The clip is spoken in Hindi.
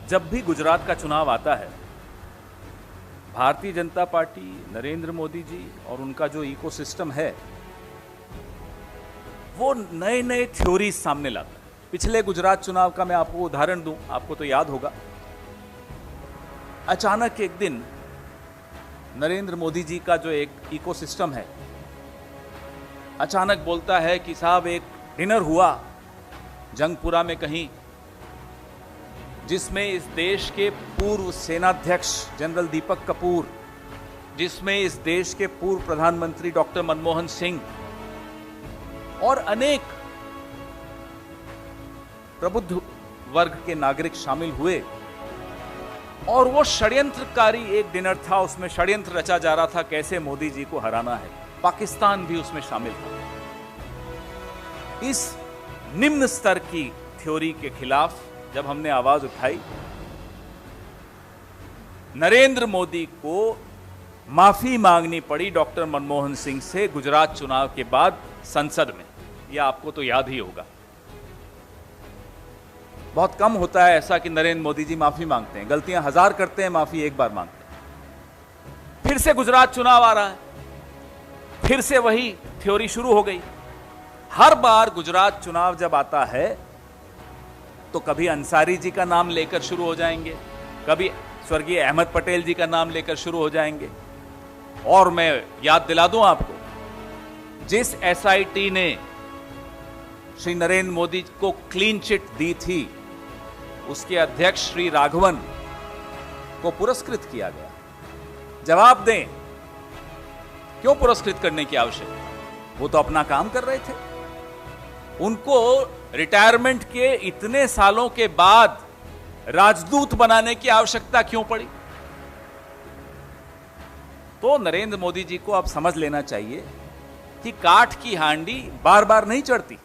जब भी गुजरात का चुनाव आता है, भारतीय जनता पार्टी, नरेंद्र मोदी जी और उनका जो इकोसिस्टम है, वो नए नए थ्योरीज सामने लाता है। पिछले गुजरात चुनाव का मैं आपको उदाहरण दूं, आपको तो याद होगा। अचानक एक दिन नरेंद्र मोदी जी का जो एक इकोसिस्टम है, अचानक बोलता है कि साहब एक डिनर हुआ जंगपुरा में कहीं, जिसमें इस देश के पूर्व सेनाध्यक्ष जनरल दीपक कपूर, जिसमें इस देश के पूर्व प्रधानमंत्री डॉक्टर मनमोहन सिंह और अनेक प्रबुद्ध वर्ग के नागरिक शामिल हुए। और वो षड्यंत्रकारी एक डिनर था, उसमें षड्यंत्र रचा जा रहा था कैसे मोदी जी को हराना है। पाकिस्तान भी उसमें शामिल था। इस निम्न स्तर की थ्योरी के खिलाफ जब हमने आवाज उठाई, नरेंद्र मोदी को माफी मांगनी पड़ी डॉक्टर मनमोहन सिंह से गुजरात चुनाव के बाद संसद में। यह आपको तो याद ही होगा। बहुत कम होता है ऐसा कि नरेंद्र मोदी जी माफी मांगते हैं। गलतियां 1000 करते हैं, माफी एक बार मांगते हैं। फिर से गुजरात चुनाव आ रहा है, फिर से वही थ्योरी शुरू हो गई। हर बार गुजरात चुनाव जब आता है तो कभी अंसारी जी का नाम लेकर शुरू हो जाएंगे, कभी स्वर्गीय अहमद पटेल जी का नाम लेकर शुरू हो जाएंगे। और मैं याद दिला दूं आपको, जिस एसआईटी ने श्री नरेंद्र मोदी को क्लीन चिट दी थी, उसके अध्यक्ष श्री राघवन को पुरस्कृत किया गया। जवाब दें, क्यों पुरस्कृत करने की आवश्यकता? वो तो अपना काम कर रहे थे। उनको रिटायरमेंट के इतने सालों के बाद राजदूत बनाने की आवश्यकता क्यों पड़ी? तो नरेंद्र मोदी जी को अब समझ लेना चाहिए कि काठ की हांडी बार बार नहीं चढ़ती।